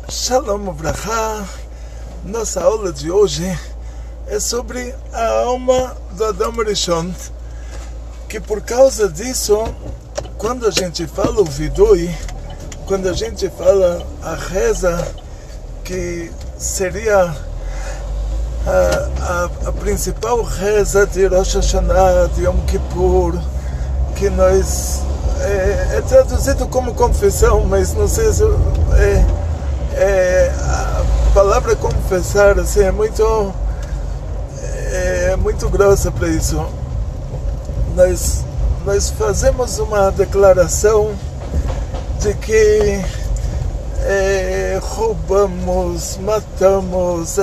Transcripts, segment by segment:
Shalom Ubrachá. Nossa aula de hoje é sobre a alma do Adam Rishon, que por causa disso, quando a gente fala o Vidui, quando a gente fala a reza, que seria a principal reza de Rosh Hashanah, de Yom Kippur, que nós é traduzido como confissão, mas não sei se a palavra confessar assim, é muito grossa para isso. Nós fazemos uma declaração de que roubamos, matamos,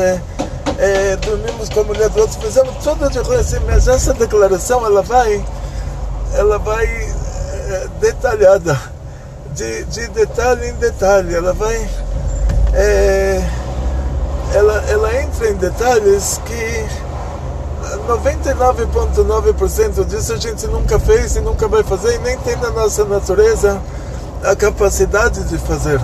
dormimos com a mulher do outro, fizemos tudo de ruim assim, mas essa declaração ela vai detalhada, de detalhe em detalhe, ela entra em detalhes que 99,9% disso a gente nunca fez e nunca vai fazer, e nem tem na nossa natureza a capacidade de fazer.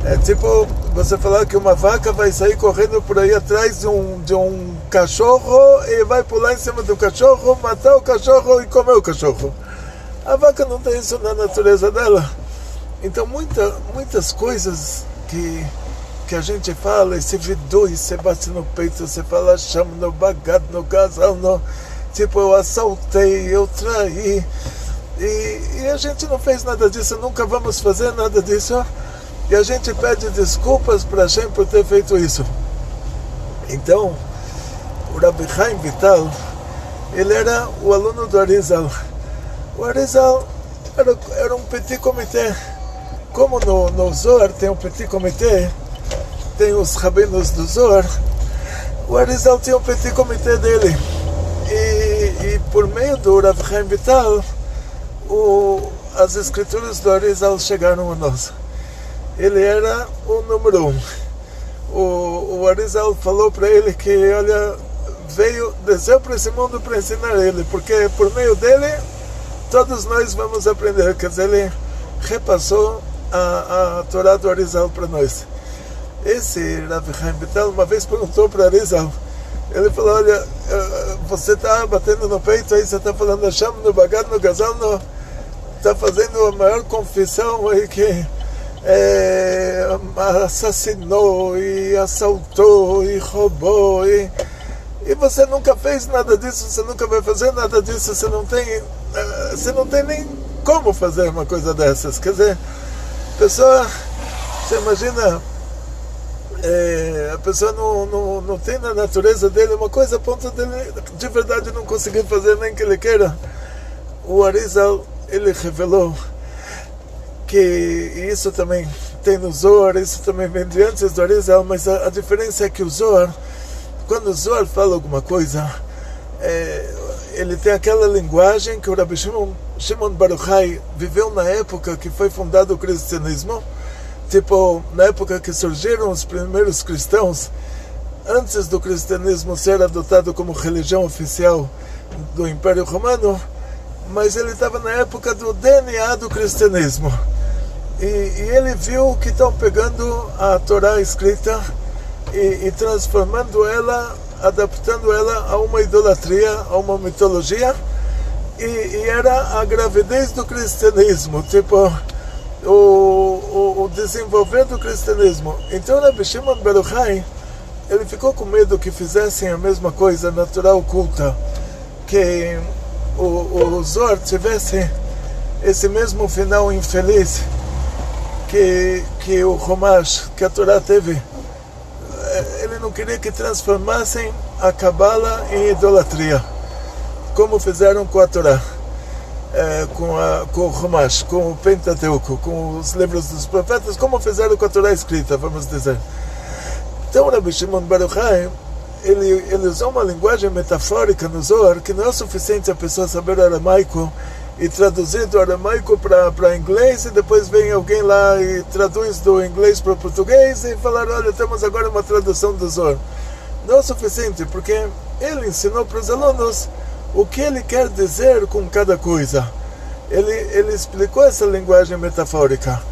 É tipo você falar que uma vaca vai sair correndo por aí atrás de um cachorro e vai pular em cima do cachorro, matar o cachorro e comer o cachorro. A vaca não tem isso na natureza dela. Então muitas coisas que a gente fala, esse vidui, você bate no peito, você fala chama no bagado, no casal, tipo eu assaltei, eu traí, e a gente não fez nada disso, nunca vamos fazer nada disso, e a gente pede desculpas para Hashem por ter feito isso. Então o Rabbi Chaim Vital, ele era o aluno do Arizal. O Arizal era um petit comité. Como no Zohar tem um petit comité, tem os rabinos do Zohar, o Arizal tinha um petit comité dele. E por meio do Rav Chaim Vital, as escrituras do Arizal chegaram a nós. Ele era o número 1. O Arizal falou para ele que, olha, desceu para esse mundo para ensinar ele, porque por meio dele todos nós vamos aprender. Quer dizer, ele repassou a Torá do Arizal para nós. Esse Rav Chaim Vital uma vez perguntou para Arizal, ele falou, olha, você está batendo no peito aí, você está falando Hashem no bagado, no gazal, está fazendo a maior confissão aí que assassinou e assaltou e roubou e você nunca fez nada disso, você nunca vai fazer nada disso, você não tem nem como fazer uma coisa dessas. Quer dizer, a pessoa, você imagina, a pessoa não tem na natureza dele uma coisa a ponto dele de verdade não conseguir fazer nem que ele queira. O Arizal, ele revelou que isso também tem no Zohar, isso também vem de antes do Arizal, mas a diferença é que o Zohar, quando o Zohar fala alguma coisa, ele tem aquela linguagem que o Rabbi Shimon Bar Yochai viveu na época que foi fundado o cristianismo, tipo na época que surgiram os primeiros cristãos, antes do cristianismo ser adotado como religião oficial do Império Romano, mas ele estava na época do DNA do cristianismo, e ele viu que estão pegando a Torá escrita e transformando ela, adaptando ela a uma idolatria, a uma mitologia, e era a gravidez do cristianismo, tipo o desenvolver do cristianismo. Então Rabbi Shimon Bar Yochai, ele ficou com medo que fizessem a mesma coisa natural oculta, que o Zohar tivesse esse mesmo final infeliz que o Chumash, que a Torá teve. Ele não queria que transformassem a Kabbalah em idolatria, como fizeram com a Torá, com o Chumash, com o Pentateuco, com os livros dos profetas, como fizeram com a Torá escrita, vamos dizer. Então Rabbi Shimon Bar Yochai, ele usou uma linguagem metafórica no Zohar, que não é o suficiente a pessoa saber aramaico e traduzir do aramaico para inglês, e depois vem alguém lá e traduz do inglês para o português e falar, olha, temos agora uma tradução do Zohar. Não é o suficiente, porque ele ensinou para os alunos o que ele quer dizer com cada coisa. Ele explicou essa linguagem metafórica.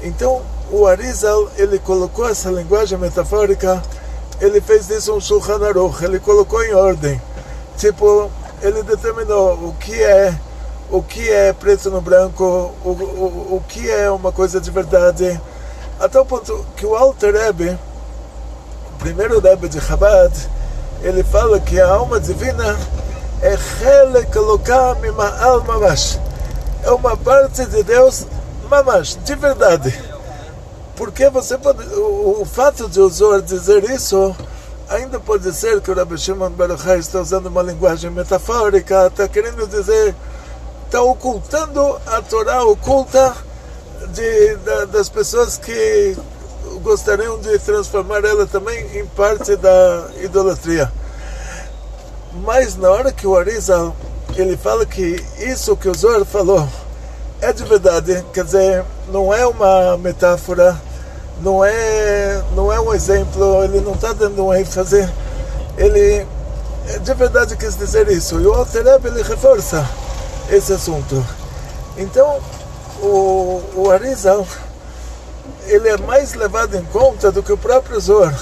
Então o Arizal, ele colocou essa linguagem metafórica, ele fez disso um Shulchan Aruch, ele colocou em ordem. Tipo, ele determinou o que é preto no branco, o que é uma coisa de verdade, até o ponto que o Alter Rebbe, o primeiro Rebbe de Chabad, ele fala que a alma divina é Chelek Elokah Mima'al Mamash, é uma parte de Deus Mamash, de verdade. Porque você pode, o fato de o Zohar dizer isso, ainda pode ser que o Rabbi Shimon Bar Yochai está usando uma linguagem metafórica, está querendo dizer, está ocultando a Torá oculta das pessoas que gostariam de transformar ela também em parte da idolatria. Mas na hora que o Arizal, ele fala que isso que o Zohar falou é de verdade, quer dizer, não é uma metáfora, não é um exemplo, ele não está dando um ênfase, ele de verdade quis dizer isso. E o Alter Rebbe, ele reforça esse assunto. Então, o Arizal, ele é mais levado em conta do que o próprio Zohar,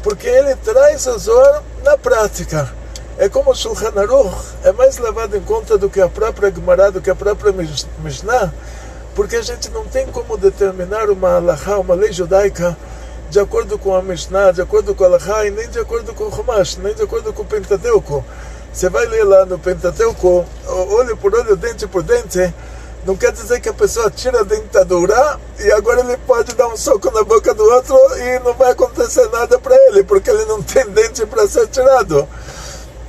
porque ele traz o Zohar na prática. É como o Shulchan Aruch, é mais levado em conta do que a própria Gemara, do que a própria Mishnah, porque a gente não tem como determinar uma halachá, uma lei judaica, de acordo com a Mishnah, de acordo com a halachá, e nem de acordo com o Chumash, nem de acordo com o Pentateuco. Você vai ler lá no Pentateuco, olho por olho, dente por dente, não quer dizer que a pessoa tira a dentadura e agora ele pode dar um soco na boca do outro e não vai acontecer nada para ele, porque ele não tem dente para ser tirado.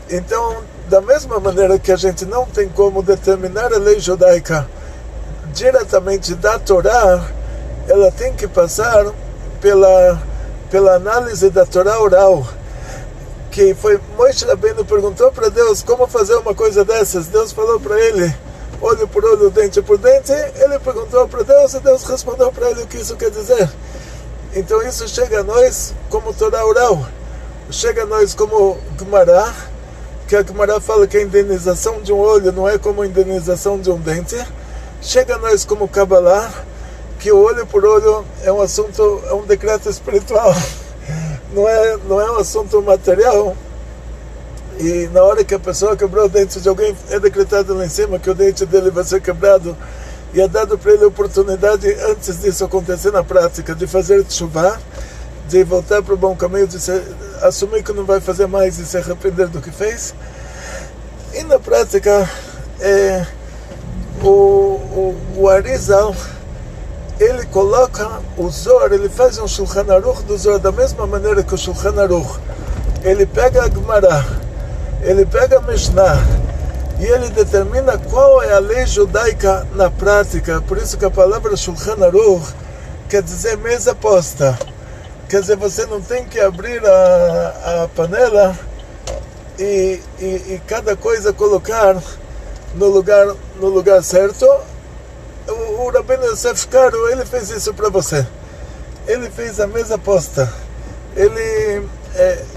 Então, da mesma maneira que a gente não tem como determinar a lei judaica diretamente da Torá, ela tem que passar pela análise da Torá oral, que foi Moshe Rabbeinu perguntou para Deus como fazer uma coisa dessas. Deus falou para ele, olho por olho, dente por dente. Ele perguntou para Deus e Deus respondeu para ele o que isso quer dizer. Então isso chega a nós como Torá oral, chega a nós como Gemara, que a Gemara fala que a indenização de um olho não é como a indenização de um dente. Chega a nós como Kabbalah, que o olho por olho é um assunto, é um decreto espiritual, não é um assunto material. E na hora que a pessoa quebrou o dente de alguém, é decretado lá em cima que o dente dele vai ser quebrado, e é dado para ele a oportunidade, antes disso acontecer na prática, de fazer teshuvah, de voltar para o bom caminho, de assumir que não vai fazer mais e se arrepender do que fez. E na prática, o Arizal, ele coloca o Zohar, ele faz um Shulchan Aruch do Zohar da mesma maneira que o Shulchan Aruch. Ele pega a Gemara, ele pega a Mishnah e ele determina qual é a lei judaica na prática. Por isso que a palavra Shulchan Aruch quer dizer mesa posta. Quer dizer, você não tem que abrir a panela e cada coisa colocar no lugar certo. O Rabbeinu Yosef Karo, ele fez isso para você. Ele fez a mesa posta. Ele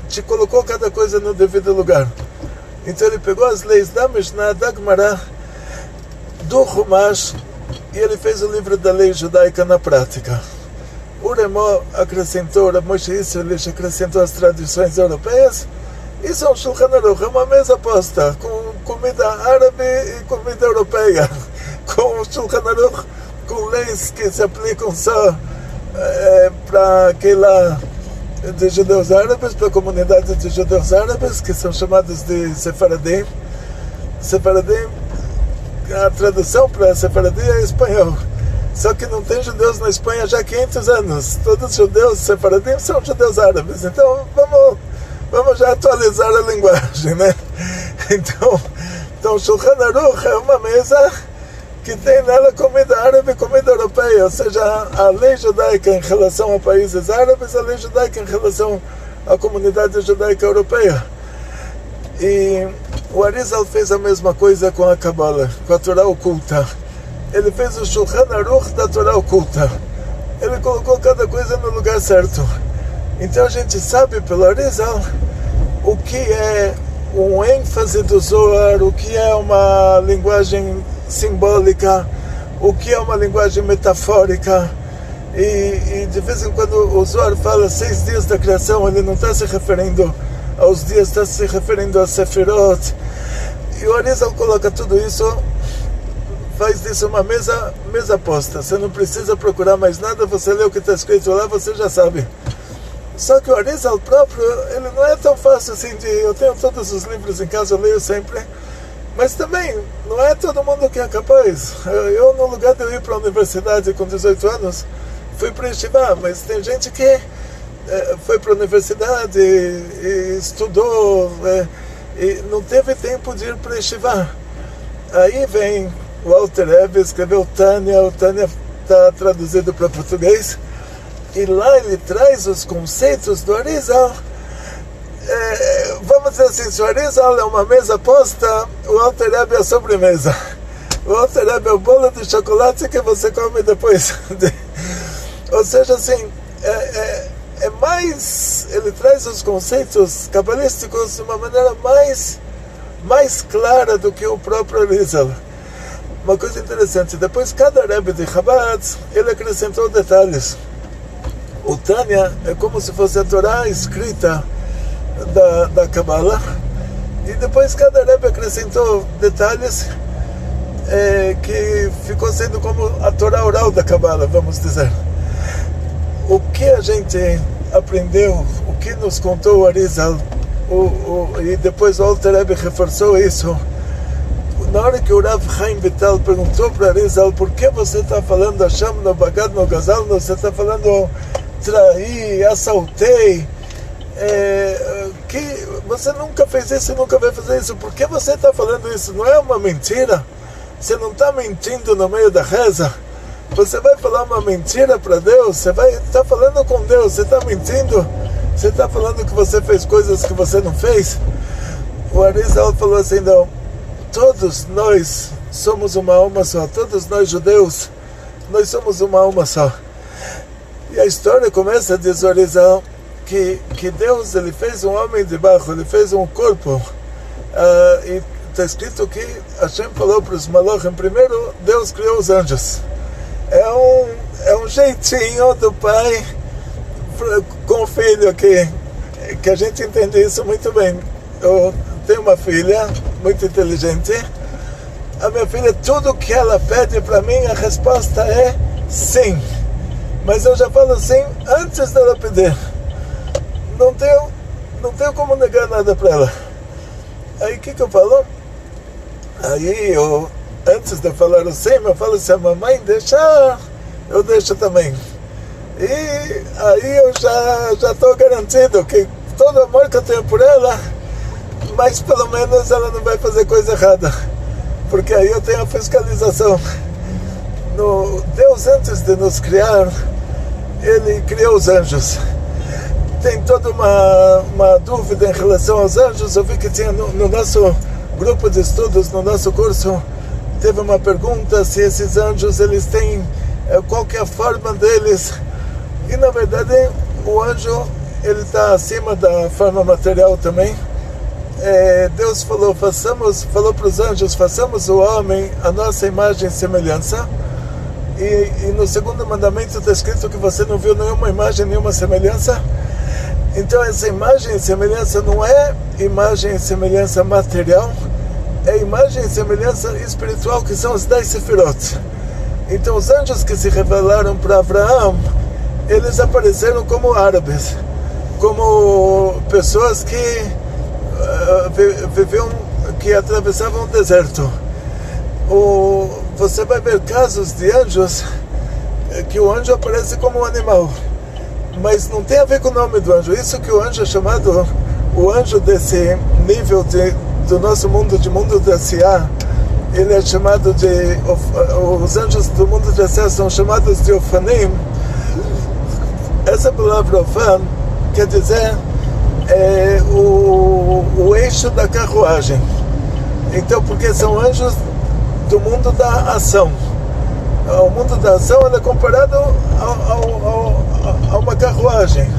te colocou cada coisa no devido lugar. Então ele pegou as leis da Mishnah, da Gemara, do Chumash, e ele fez o livro da lei judaica na prática. O Remó acrescentou, o Moshe Isserlich acrescentou as tradições europeias. Isso é um Shulchan Aruch, é uma mesa posta, com comida árabe e comida europeia, com Shulchan Aruch, com leis que se aplicam só para aquela de judeus árabes, para a comunidade de judeus árabes, que são chamados de Sefaradim. Sefaradim, a tradução para Sefaradim é espanhol. Só que não tem judeus na Espanha já há 500 anos. Todos os judeus Sefaradim são judeus árabes. Então vamos já atualizar a linguagem, né? Então Shulchan Aruch é uma mesa que tem nela comida árabe e comida europeia, ou seja, a lei judaica em relação a países árabes, a lei judaica em relação à comunidade judaica europeia. E o Arizal fez a mesma coisa com a Kabbalah, com a Torá oculta. Ele fez o Shulchan Aruch da Torá oculta. Ele colocou cada coisa no lugar certo. Então a gente sabe pelo Arizal o que é um ênfase do Zohar, o que é uma linguagem simbólica, o que é uma linguagem metafórica. E de vez em quando o Zohar fala 6 dias da criação, ele não está se referindo aos dias, está se referindo a Sefirot. E o Arizal coloca tudo isso, faz disso uma mesa posta. Você não precisa procurar mais nada, você lê o que está escrito lá, você já sabe. Só que o Arizal próprio, ele não é tão fácil assim de... Eu tenho todos os livros em casa, eu leio sempre, mas também não é todo mundo que é capaz. Eu, no lugar de eu ir para a universidade com 18 anos, fui para Yeshiva, mas tem gente que foi para a universidade e estudou e não teve tempo de ir para Yeshiva. Aí vem o Alter Rebbe, escreveu Tânia, o Tânia está traduzido para português, e lá ele traz os conceitos do Arizal. Vamos dizer assim, se o Arizal é uma mesa posta, o Alter Rebbe é a sobremesa. O Alter Rebbe é o bolo de chocolate que você come depois. Ou seja, assim, ele traz os conceitos cabalísticos de uma maneira mais clara do que o próprio Arizal. Uma coisa interessante, depois cada Rebbe de Chabad, ele acrescentou detalhes. O Tânia é como se fosse a Torá escrita da Kabbalah, e depois cada Rebbe acrescentou detalhes que ficou sendo como a Torá oral da Kabbalah, vamos dizer. O que a gente aprendeu, o que nos contou o Arizal, e depois o Alter Rebbe reforçou isso. Na hora que o Rav Chaim Vital perguntou para Arizal, por que você está falando Hashem no Bagad no Gazal, você está falando traí, assaltei, que você nunca fez isso e nunca vai fazer isso, por que você está falando isso? Não é uma mentira? Você não está mentindo no meio da reza? Você vai falar uma mentira para Deus? Você vai estar falando com Deus, você está mentindo? Você está falando que você fez coisas que você não fez? O Arizal falou assim, não, todos nós somos uma alma só, todos nós judeus, nós somos uma alma só. E a história começa, diz o Arizal, que Deus, ele fez um homem de barro, ele fez um corpo, e está escrito que Hashem falou para os Malachim, primeiro Deus criou os anjos. É um jeitinho do pai com o filho que a gente entende isso muito bem. Eu tenho uma filha muito inteligente, a minha filha, tudo que ela pede para mim, a resposta é sim, mas eu já falo sim antes dela pedir. Não tenho como negar nada para ela. Aí o que eu falo? Aí antes de falar o sim, eu falo, se a mamãe deixar, eu deixo também. E aí eu já estou garantido que todo amor que eu tenho por ela, mas pelo menos ela não vai fazer coisa errada, porque aí eu tenho a fiscalização. Deus, antes de nos criar, ele criou os anjos. Tem toda uma dúvida em relação aos anjos. Eu vi que tinha no nosso grupo de estudos, no nosso curso, teve uma pergunta se esses anjos, eles têm, qual que é a forma deles. E na verdade o anjo, ele está acima da forma material também. Deus falou para os anjos, façamos o homem a nossa imagem e semelhança. E no segundo mandamento está escrito que você não viu nenhuma imagem, nenhuma semelhança. Então essa imagem e semelhança não é imagem e semelhança material, é imagem e semelhança espiritual, que são os 10 Sefirot. Então os anjos que se revelaram para Abraão, eles apareceram como árabes, como pessoas que viviam, que atravessavam o deserto. Você vai ver casos de anjos que o anjo aparece como um animal, mas não tem a ver com o nome do anjo. Isso que o anjo é chamado, o anjo desse nível do nosso mundo, de mundo da Siá, ele é chamado os anjos do mundo da Siá são chamados de Ofanim. Essa palavra Ofan quer dizer o eixo da carruagem. Então, porque são anjos do mundo da ação. O mundo da ação é comparado a uma carruagem.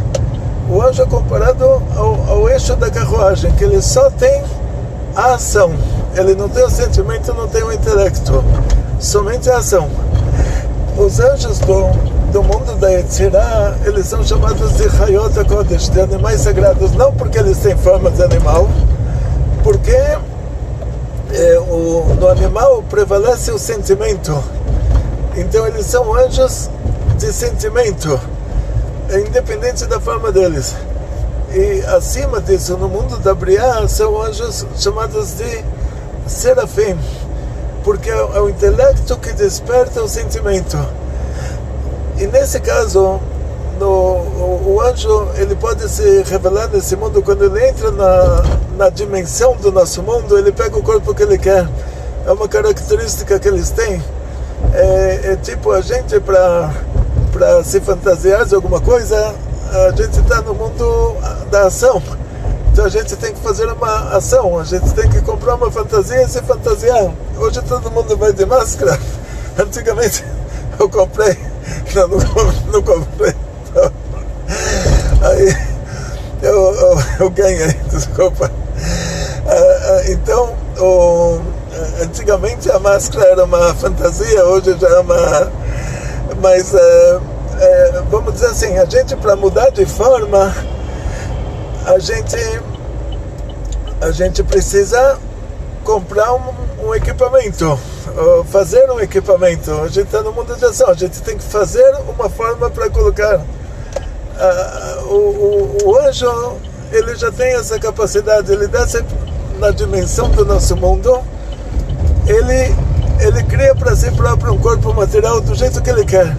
O anjo é comparado ao eixo da carruagem, que ele só tem a ação. Ele não tem o sentimento, não tem o intelecto, somente a ação. Os anjos do mundo da Yetzirah, eles são chamados de Hayot HaKodesh, de animais sagrados, não porque eles têm forma de animal, porque no animal prevalece o sentimento. Então eles são anjos de sentimento, independente da forma deles. E acima disso, no mundo da Briá, são anjos chamados de Serafim, porque é o intelecto que desperta o sentimento. E nesse caso, o anjo ele pode se revelar nesse mundo quando ele entra na dimensão do nosso mundo. Ele pega o corpo que ele quer. É uma característica que eles têm. É tipo a gente, para se fantasiar de alguma coisa, a gente está no mundo da ação. Então a gente tem que fazer uma ação, a gente tem que comprar uma fantasia e se fantasiar. Hoje todo mundo vai de máscara. Antigamente eu comprei, não comprei. Aí eu ganhei, desculpa. Então, antigamente a máscara era uma fantasia, hoje já é uma... Mas, vamos dizer assim, a gente, para mudar de forma, a gente precisa comprar um equipamento, fazer um equipamento. A gente está no mundo de ação, a gente tem que fazer uma forma para colocar. O anjo, ele já tem essa capacidade, ele desce na dimensão do nosso mundo, ele cria para si próprio um corpo material do jeito que ele quer.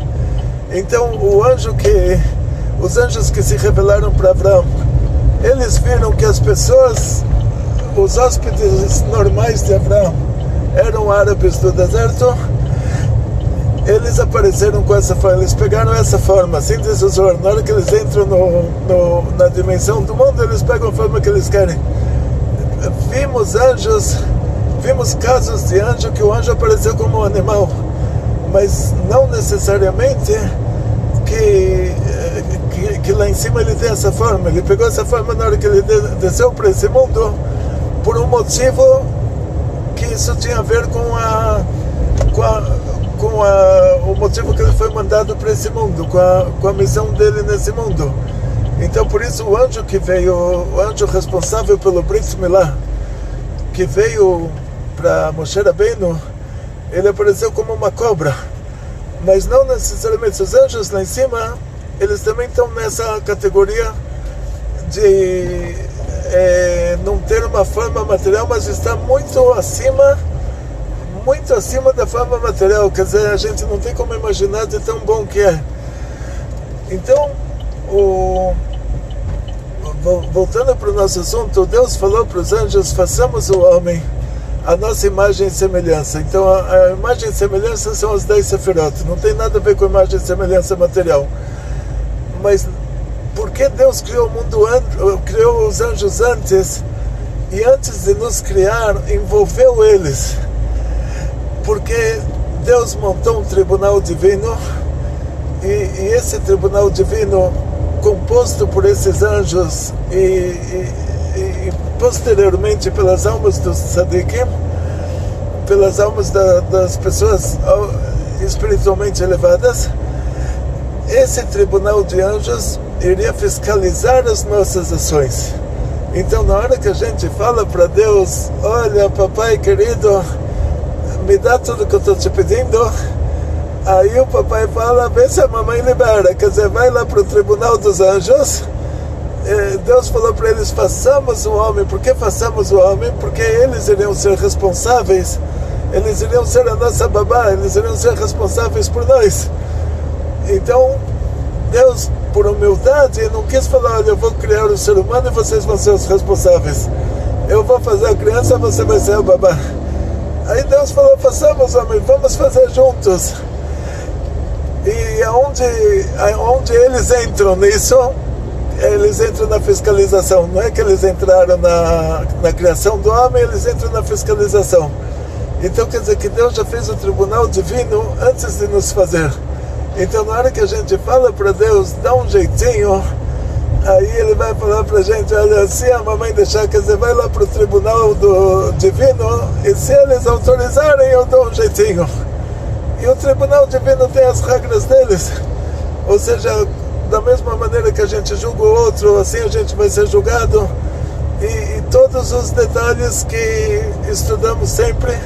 Então os anjos que se revelaram para Abraão, eles viram que as pessoas, os hóspedes normais de Abraão, eram árabes do deserto. Eles apareceram com essa forma, eles pegaram essa forma, assim diz o Zohar. Na hora que eles entram na dimensão do mundo, eles pegam a forma que eles querem. Vimos anjos, vimos casos de anjo que o anjo apareceu como um animal, mas não necessariamente que lá em cima ele tem essa forma. Ele pegou essa forma na hora que ele desceu para esse mundo, por um motivo que isso tinha a ver com o motivo que ele foi mandado para esse mundo, com a missão dele nesse mundo. Então por isso o anjo que veio, o anjo responsável pelo Brit Milá, que veio para Moshe Rabbeinu, ele apareceu como uma cobra. Mas não necessariamente os anjos lá em cima, eles também estão nessa categoria de não ter uma forma material, mas está muito acima da forma material. Quer dizer, a gente não tem como imaginar de tão bom que é. Então, voltando para o nosso assunto, Deus falou para os anjos: façamos o homem a nossa imagem e semelhança. Então a imagem e semelhança são as 10 sefirot, não tem nada a ver com a imagem e semelhança material. Mas por que Deus criou o mundo, criou os anjos antes, e antes de nos criar envolveu eles? Porque Deus montou um tribunal divino, e esse tribunal divino, composto por esses anjos e posteriormente pelas almas dos tzadikim, pelas almas das pessoas espiritualmente elevadas, esse tribunal de anjos iria fiscalizar as nossas ações. Então na hora que a gente fala para Deus: olha, papai querido, me dá tudo que eu estou te pedindo, aí o papai fala: vê se a mamãe libera. Quer dizer, vai lá para o tribunal dos anjos. Deus falou para eles: façamos o homem. Por que façamos o homem? Porque eles iriam ser responsáveis, eles iriam ser a nossa babá, eles iriam ser responsáveis por nós. Então Deus, por humildade, não quis falar: olha, eu vou criar o ser humano e vocês vão ser os responsáveis, eu vou fazer a criança, você vai ser a babá. Aí Deus falou: façamos o homem, vamos fazer juntos. E aonde eles entram nisso, eles entram na fiscalização. Não é que eles entraram na criação do homem, eles entram na fiscalização. Então quer dizer que Deus já fez o tribunal divino antes de nos fazer. Então na hora que a gente fala para Deus: dá um jeitinho, aí Ele vai falar para a gente: olha, se a mamãe deixar, quer dizer, vai lá para o tribunal do divino, e se eles autorizarem, eu dou um jeitinho. E o tribunal divino tem as regras deles. Ou seja, da mesma maneira que a gente julga o outro, assim a gente vai ser julgado. E todos os detalhes que estudamos sempre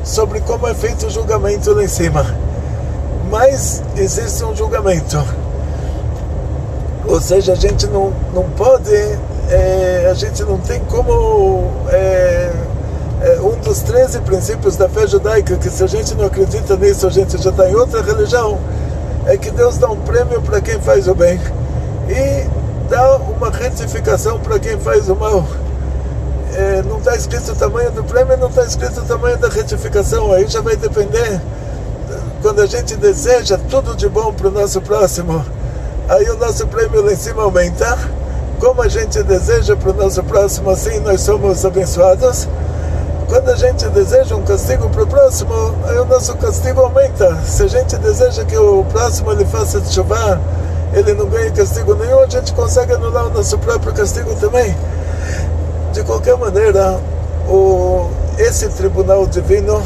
sobre como é feito o julgamento lá em cima. Mas existe um julgamento. Ou seja, a gente não pode, a gente não tem como... um dos 13 princípios da fé judaica, que se a gente não acredita nisso, a gente já está em outra religião, é que Deus dá um prêmio para quem faz o bem e dá uma retificação para quem faz o mal. Não está escrito o tamanho do prêmio, não está escrito o tamanho da retificação. Aí já vai depender. Quando a gente deseja tudo de bom para o nosso próximo, aí o nosso prêmio lá em cima aumenta. Como a gente deseja para o nosso próximo, assim nós somos abençoados. Quando a gente deseja um castigo para o próximo, aí o nosso castigo aumenta. Se a gente deseja que o próximo ele faça tshuva, ele não ganhe castigo nenhum, a gente consegue anular o nosso próprio castigo também. De qualquer maneira, esse tribunal divino,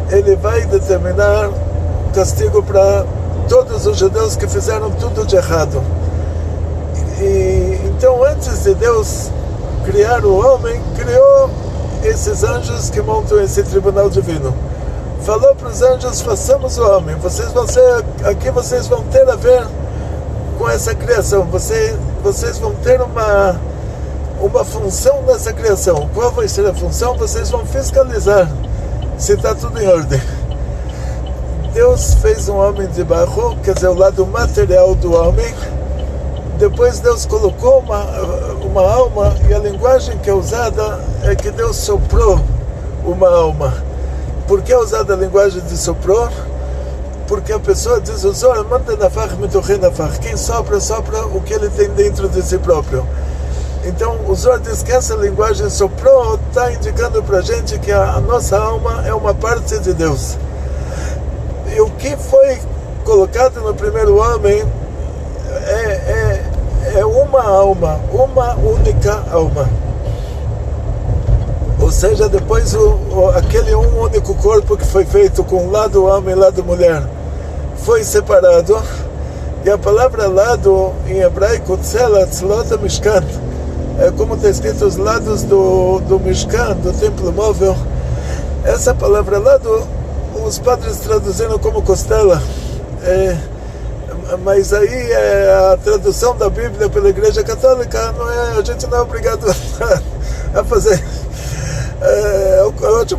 ele vai determinar castigo para todos os judeus que fizeram tudo de errado. Então, antes de Deus criar o homem, criou esses anjos que montam esse tribunal divino. Falou para os anjos: façamos o homem. Vocês vão ter a ver com essa criação. Vocês vão ter uma função nessa criação. Qual vai ser a função? Vocês vão fiscalizar se está tudo em ordem. Deus fez um homem de barro, quer dizer, o lado material do homem. Depois Deus colocou uma alma, e a linguagem que é usada é que Deus soprou uma alma. Por que é usada a linguagem de soprou? Porque a pessoa diz: o Zohar manda nafach mitochei nafach. Quem sopra, sopra o que ele tem dentro de si próprio. Então o Zohar diz que essa linguagem soprou está indicando para a gente que a nossa alma é uma parte de Deus. E o que foi colocado no primeiro homem é uma alma, uma única alma. Ou seja, depois aquele único corpo que foi feito com lado homem e lado mulher foi separado. E a palavra lado em hebraico, tzlot mishkan, é como está escrito os lados do Mishkan, do templo móvel. Essa palavra lado, os padres traduziram como costela. Mas aí a tradução da Bíblia pela Igreja Católica, a gente não é obrigado a fazer.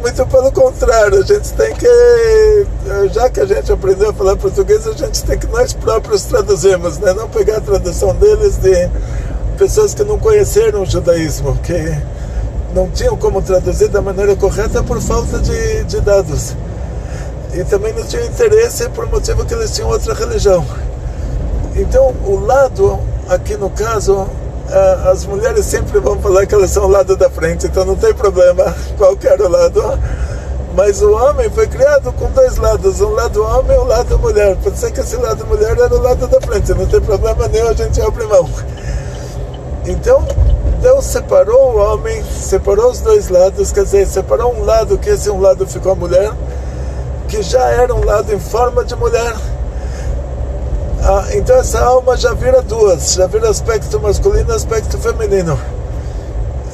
Muito pelo contrário, a gente tem que, já que a gente aprendeu a falar português, a gente tem que nós próprios traduzirmos, né? Não pegar a tradução deles de pessoas que não conheceram o judaísmo, que não tinham como traduzir da maneira correta por falta de dados. E também não tinham interesse por motivo que eles tinham outra religião. Então, o lado, aqui no caso, as mulheres sempre vão falar que elas são o lado da frente, então não tem problema qualquer lado. Mas o homem foi criado com dois lados, um lado homem e um lado mulher. Pode ser que esse lado mulher era o lado da frente, não tem problema nenhum, a gente abre mão. Então, Deus separou o homem, separou os dois lados, quer dizer, separou um lado, que esse um lado ficou a mulher, que já era um lado em forma de mulher. Então essa alma já vira duas, já vira aspecto masculino e aspecto feminino.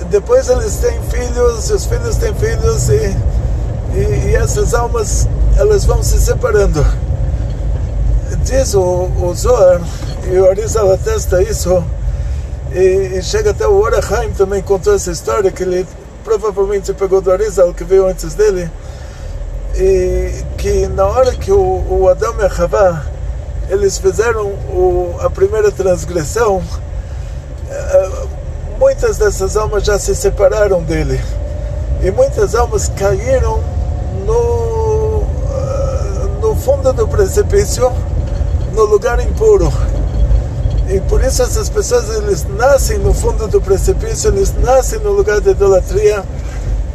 Depois eles têm filhos, os filhos têm filhos, e essas almas, elas vão se separando. Diz o Zohar, e o Arizal atesta isso, e chega até o Orachaim também contou essa história, que ele provavelmente pegou do Arizal, que veio antes dele, e que na hora que o Adão e a Havá eles fizeram a primeira transgressão, muitas dessas almas já se separaram dele, e muitas almas caíram no fundo do precipício, no lugar impuro. E por isso essas pessoas, eles nascem no fundo do precipício, eles nascem no lugar da idolatria,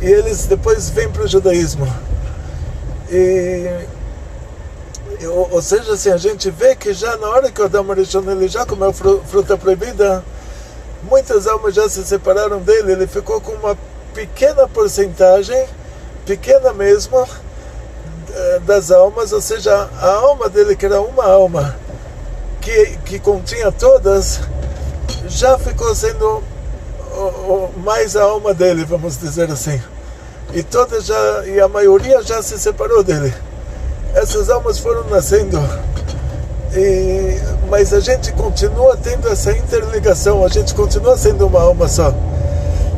e eles depois vêm para o judaísmo. Ou seja, assim, a gente vê que já na hora que o Adão Arishon ele já comeu fruta proibida, muitas almas já se separaram dele, ele ficou com uma pequena porcentagem, pequena mesmo, das almas, ou seja, a alma dele, que era uma alma, que continha todas, já ficou sendo mais a alma dele, vamos dizer assim. E a maioria já se separou dele. Essas almas foram nascendo. Mas a gente continua tendo essa interligação, a gente continua sendo uma alma só.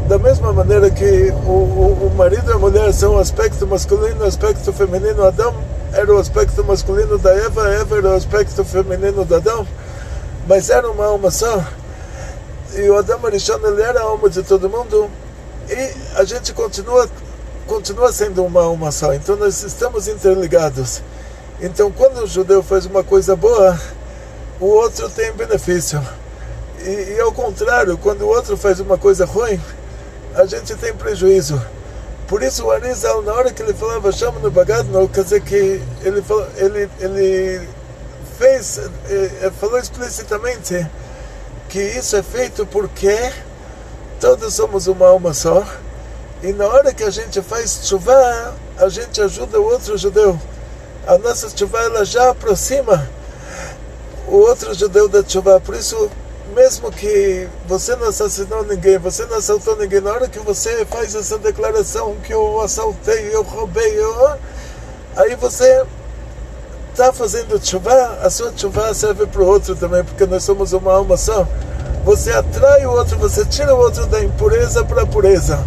Da mesma maneira que o marido e a mulher são o aspecto masculino e o aspecto feminino, Adão era o aspecto masculino da Eva, Eva era o aspecto feminino do Adão, mas era uma alma só. E o Adão Arishon, ele era a alma de todo mundo, e a gente continua sendo uma alma só. Então nós estamos interligados. Então quando o judeu faz uma coisa boa, o outro tem benefício, e ao contrário, quando o outro faz uma coisa ruim, a gente tem prejuízo. Por isso o Arizal, na hora que ele falava chama no Bagadno, quer dizer que ele falou explicitamente que isso é feito porque todos somos uma alma só, e na hora que a gente faz tshuva, a gente ajuda o outro judeu. A nossa tshuva, ela já aproxima o outro judeu da tshuva. Por isso, mesmo que você não assassinou ninguém, você não assaltou ninguém, na hora que você faz essa declaração que eu assaltei, eu roubei, aí você está fazendo tshuva, a sua tshuva serve para o outro também, porque nós somos uma alma só. Você atrai o outro, você tira o outro da impureza para a pureza.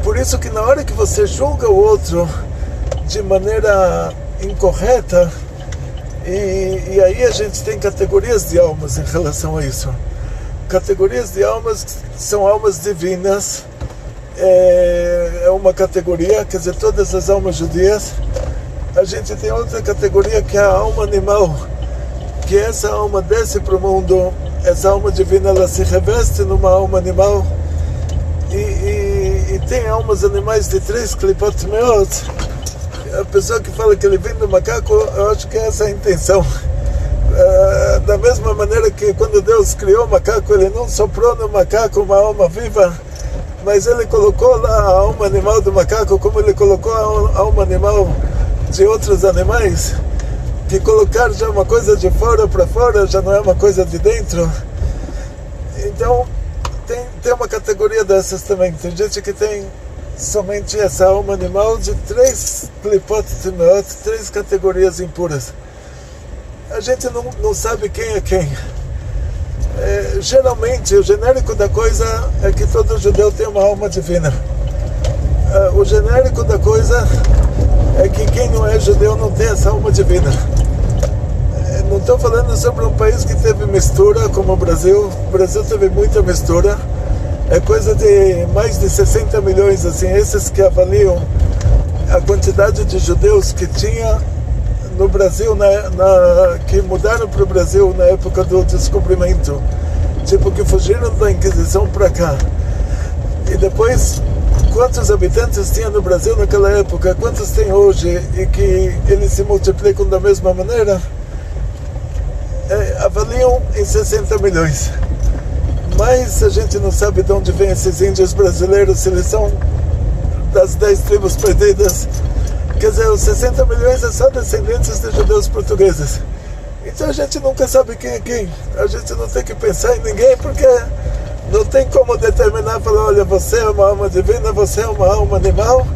Por isso que na hora que você julga o outro de maneira incorreta, e aí a gente tem categorias de almas em relação a isso. Categorias de almas são almas divinas, é uma categoria, quer dizer, todas as almas judias. A gente tem outra categoria que é a alma animal, que essa alma desce para o mundo, essa alma divina, ela se reveste numa alma animal, e tem almas animais de 3 klipot meot. A pessoa que fala que ele vem do macaco, eu acho que essa é a intenção. Da mesma maneira que quando Deus criou o macaco, ele não soprou no macaco uma alma viva, mas ele colocou lá a alma animal do macaco, como ele colocou a alma animal de outros animais, que colocar já uma coisa de fora para fora já não é uma coisa de dentro. Então tem uma categoria dessas também. Tem gente que tem somente essa alma animal de 3 klipot meot, 3 categorias impuras. A gente não sabe quem é quem. Geralmente o genérico da coisa é que todo judeu tem uma alma divina. O genérico da coisa é que quem não é judeu não tem essa alma divina. Não estou falando sobre um país que teve mistura como o Brasil. O Brasil teve muita mistura. É coisa de mais de 60 milhões, assim, esses que avaliam a quantidade de judeus que tinha no Brasil, que mudaram para o Brasil na época do descobrimento, tipo, que fugiram da Inquisição para cá. E depois, quantos habitantes tinha no Brasil naquela época, quantos tem hoje, e que eles se multiplicam da mesma maneira, avaliam em 60 milhões. Mas a gente não sabe de onde vêm esses índios brasileiros, se eles são das 10 tribos perdidas. Quer dizer, os 60 milhões é só descendentes de judeus portugueses. Então a gente nunca sabe quem é quem. A gente não tem que pensar em ninguém, porque não tem como determinar, falar, olha, você é uma alma divina, você é uma alma animal.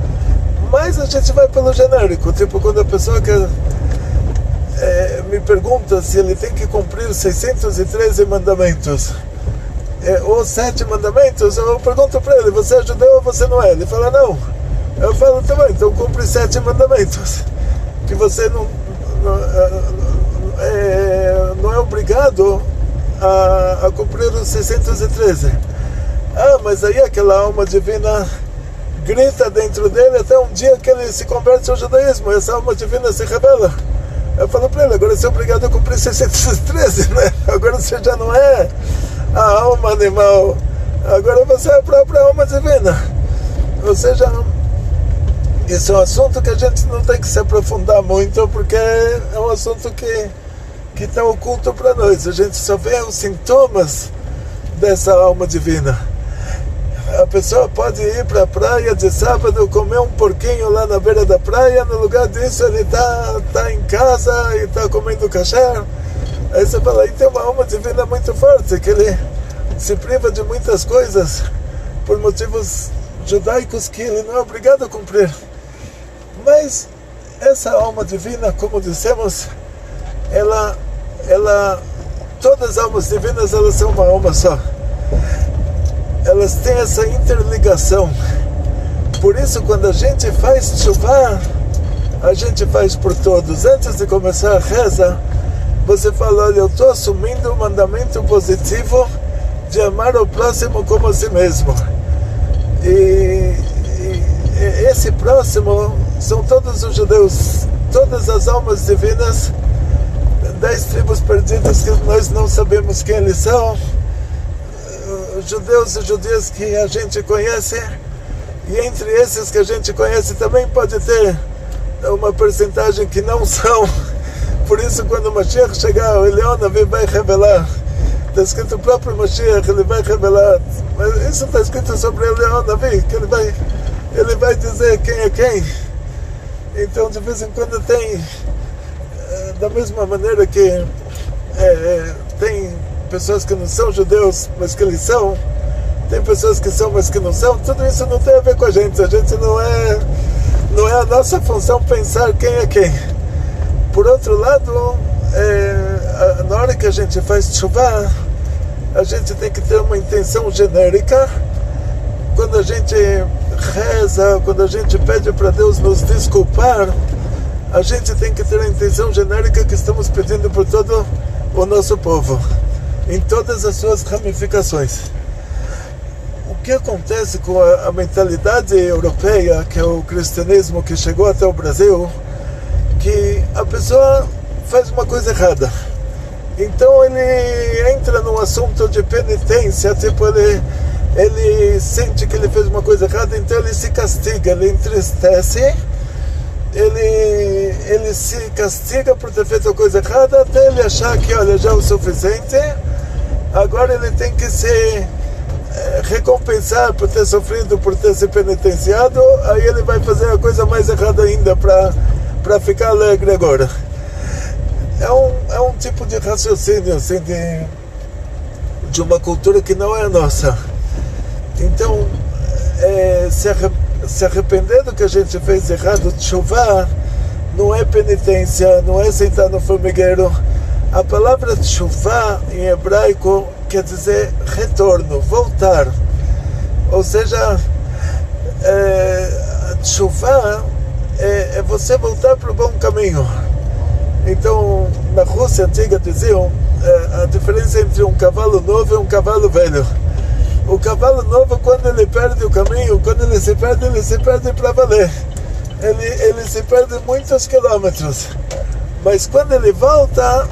Mas a gente vai pelo genérico. Tipo, quando a pessoa me pergunta se ele tem que cumprir 613 mandamentos, ou 7 mandamentos, eu pergunto para ele, você é judeu ou você não é? Ele fala, não. Eu falo, tá bom, então cumpre 7 mandamentos, que você não é obrigado a cumprir os 613. Mas aí aquela alma divina grita dentro dele até um dia que ele se converte ao judaísmo, essa alma divina se revela. Eu falo para ele, agora você é obrigado a cumprir 613, né? Agora você já não é a alma animal, agora você é a própria alma divina. Ou seja, isso é um assunto que a gente não tem que se aprofundar muito, porque é um assunto que está oculto para nós. A gente só vê os sintomas dessa alma divina. A pessoa pode ir para a praia de sábado, comer um porquinho lá na beira da praia, no lugar disso ele está em casa e está comendo kasher. Aí você fala, aí tem uma alma divina muito forte, que ele se priva de muitas coisas por motivos judaicos que ele não é obrigado a cumprir. Mas essa alma divina, como dissemos, todas as almas divinas, elas são uma alma só. Elas têm essa interligação. Por isso, quando a gente faz tshuva, a gente faz por todos. Antes de começar a reza, você fala, olha, eu estou assumindo o mandamento positivo de amar o próximo como a si mesmo. E esse próximo são todos os judeus, todas as almas divinas, 10 tribos perdidas que nós não sabemos quem eles são, judeus e judias que a gente conhece, e entre esses que a gente conhece também pode ter uma percentagem que não são. Por isso, quando o Mashiach chegar, o Elion Navi vai revelar. Está escrito o próprio Mashiach, ele vai revelar. Mas isso está escrito sobre o Elion Navi, que ele vai dizer quem é quem. Então, de vez em quando tem, da mesma maneira que tem pessoas que não são judeus, mas que eles são, tem pessoas que são, mas que não são, tudo isso não tem a ver com a gente não é a nossa função pensar quem é quem. Por outro lado, na hora que a gente faz tshuva, a gente tem que ter uma intenção genérica. Quando a gente reza, quando a gente pede para Deus nos desculpar, a gente tem que ter a intenção genérica que estamos pedindo por todo o nosso povo, em todas as suas ramificações. O que acontece com a mentalidade europeia, que é o cristianismo que chegou até o Brasil, que a pessoa faz uma coisa errada, então ele entra num assunto de penitência, tipo ele sente que ele fez uma coisa errada, então ele se castiga, ele entristece, ele se castiga por ter feito a coisa errada, até ele achar que, olha, já é o suficiente, agora ele tem que se recompensar por ter sofrido, por ter se penitenciado, aí ele vai fazer a coisa mais errada ainda para ficar alegre agora. É um tipo de raciocínio assim, de uma cultura que não é a nossa. Então, se arrepender do que a gente fez errado, tshuva, não é penitência, não é sentar no formigueiro. A palavra tshuva em hebraico quer dizer retorno, voltar. Ou seja, tshuva é você voltar para o bom caminho. Então, na Rússia antiga diziam a diferença entre um cavalo novo e um cavalo velho. O cavalo novo, quando ele perde o caminho, quando ele se perde para valer. Ele se perde muitos quilômetros. Mas quando ele volta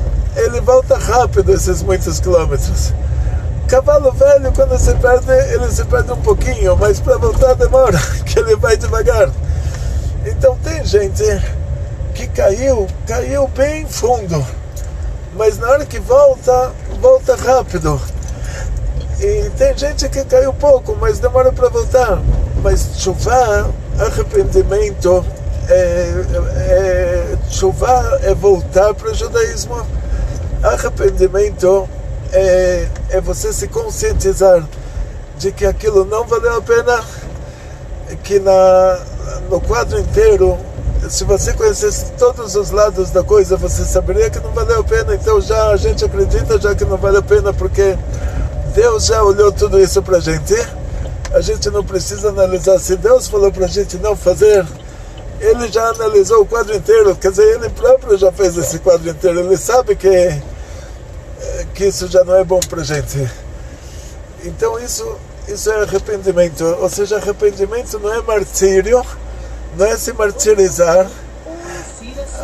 rápido esses muitos quilômetros. Cavalo velho, quando ele se perde um pouquinho, mas para voltar demora, que ele vai devagar. Então tem gente que caiu bem fundo, mas na hora que volta rápido. E tem gente que caiu pouco, mas demora para voltar. Mas tshuva, arrependimento, tshuva é voltar para o judaísmo. Arrependimento é você se conscientizar de que aquilo não valeu a pena, que no quadro inteiro, se você conhecesse todos os lados da coisa, você saberia que não valeu a pena. Então já a gente acredita já que não vale a pena, porque Deus já olhou tudo isso pra gente. A gente não precisa analisar. Se Deus falou pra gente não fazer, Ele já analisou o quadro inteiro. Quer dizer, Ele próprio já fez esse quadro inteiro. Ele sabe que isso já não é bom pra gente. Então isso é arrependimento. Ou seja, arrependimento não é martírio, não é se martirizar.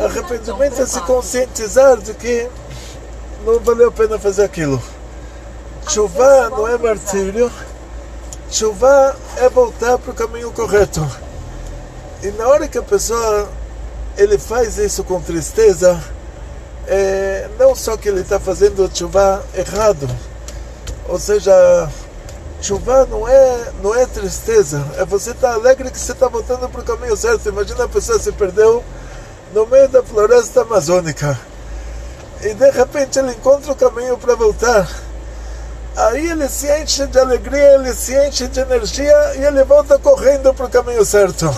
Arrependimento é se conscientizar de que não valeu a pena fazer aquilo. Tshuva não é martírio. Tshuva é voltar para o caminho correto. E na hora que a pessoa ele faz isso com tristeza, não só que ele está fazendo tshuva errado, ou seja, tshuva não é tristeza, é você estar alegre que você está voltando para o caminho certo. Imagina a pessoa se perdeu no meio da floresta amazônica. e de repente ele encontra o caminho para voltar. Aí ele se enche de alegria, ele se enche de energia e ele volta correndo para o caminho certo.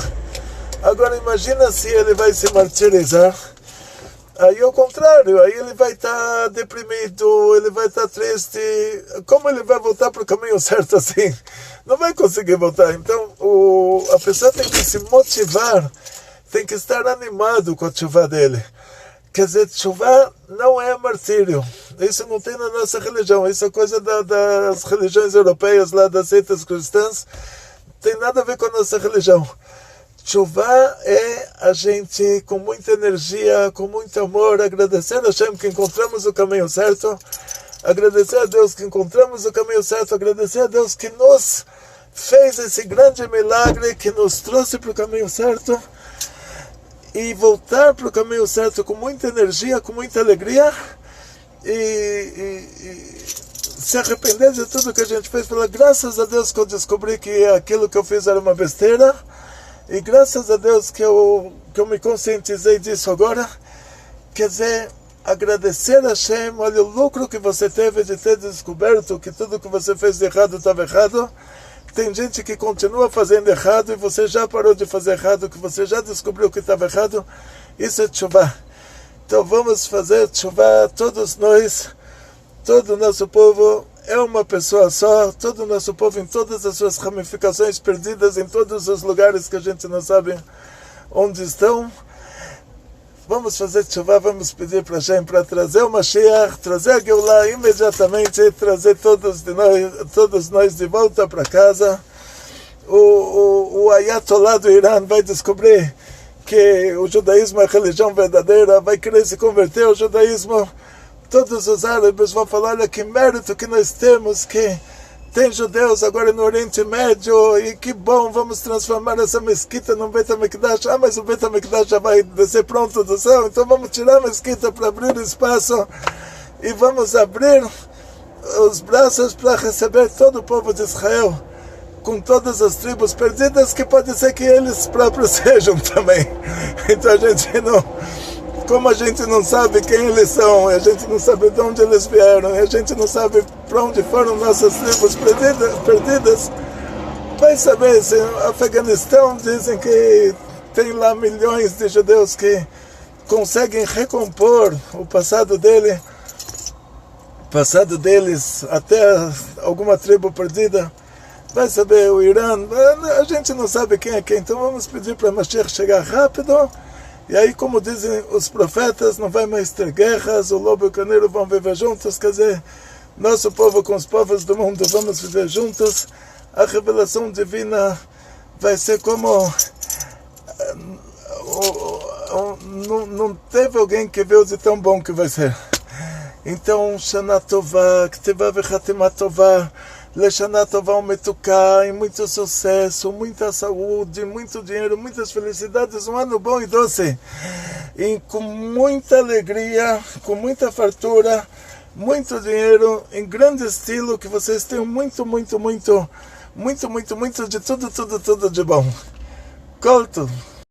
Agora imagina se ele vai se martirizar. Aí ao contrário, aí ele vai estar deprimido, ele vai estar triste. Como ele vai voltar para o caminho certo assim? Não vai conseguir voltar. Então a pessoa tem que se motivar, tem que estar animado com a chuva dele. Quer dizer, chuva não é martírio. Isso não tem na nossa religião. Isso é coisa das religiões europeias, lá das seitas cristãs. Não tem nada a ver com a nossa religião. Chuva é a gente com muita energia, com muito amor, agradecer a Hashem que encontramos o caminho certo, agradecer a Deus que encontramos o caminho certo, agradecer a Deus que nos fez esse grande milagre, que nos trouxe para o caminho certo, e voltar para o caminho certo com muita energia, com muita alegria, e se arrepender de tudo que a gente fez. Falar, graças a Deus que eu descobri que aquilo que eu fiz era uma besteira, e graças a Deus que eu me conscientizei disso agora. Quer dizer, agradecer a Hashem, olha o lucro que você teve de ter descoberto que tudo que você fez de errado estava errado. Tem gente que continua fazendo errado e você já parou de fazer errado, que você já descobriu que estava errado. Isso é tchuvá. Então vamos fazer tchuvá, todos nós, todo o nosso povo é uma pessoa só, todo o nosso povo em todas as suas ramificações perdidas, em todos os lugares que a gente não sabe onde estão. Vamos fazer tchuvá, vamos pedir para Hashem para trazer o Mashiach, trazer a Geulah imediatamente, trazer todos nós de volta para casa. O Ayatollah do Irã vai descobrir que o judaísmo é a religião verdadeira, vai querer se converter ao judaísmo. Todos os árabes vão falar, olha que mérito que nós temos, que tem judeus agora no Oriente Médio, e que bom, vamos transformar essa mesquita num Beit HaMikdash. Ah, mas o Beit HaMikdash já vai descer pronto do céu, então vamos tirar a mesquita para abrir espaço, e vamos abrir os braços para receber todo o povo de Israel, com todas as tribos perdidas, que pode ser que eles próprios sejam também. Então a gente não... Como a gente não sabe quem eles são, a gente não sabe de onde eles vieram, a gente não sabe para onde foram nossas tribos perdidas, vai saber se no Afeganistão dizem que tem lá milhões de judeus que conseguem recompor o passado deles até alguma tribo perdida. Vai saber o Irã, a gente não sabe quem é quem, então vamos pedir para Mashiach chegar rápido. E aí, como dizem os profetas, não vai mais ter guerras, o lobo e o carneiro vão viver juntos. Quer dizer, nosso povo com os povos do mundo vamos viver juntos. A revelação divina vai ser como... não teve alguém que viu de tão bom que vai ser. Então, Shana Tová, K'tivá v'Chatimá Tová, Leshana Tová Umetuká, e muito sucesso, muita saúde, muito dinheiro, muitas felicidades, um ano bom e doce, e com muita alegria, com muita fartura, muito dinheiro, em grande estilo, que vocês tenham muito de tudo de bom. Colto.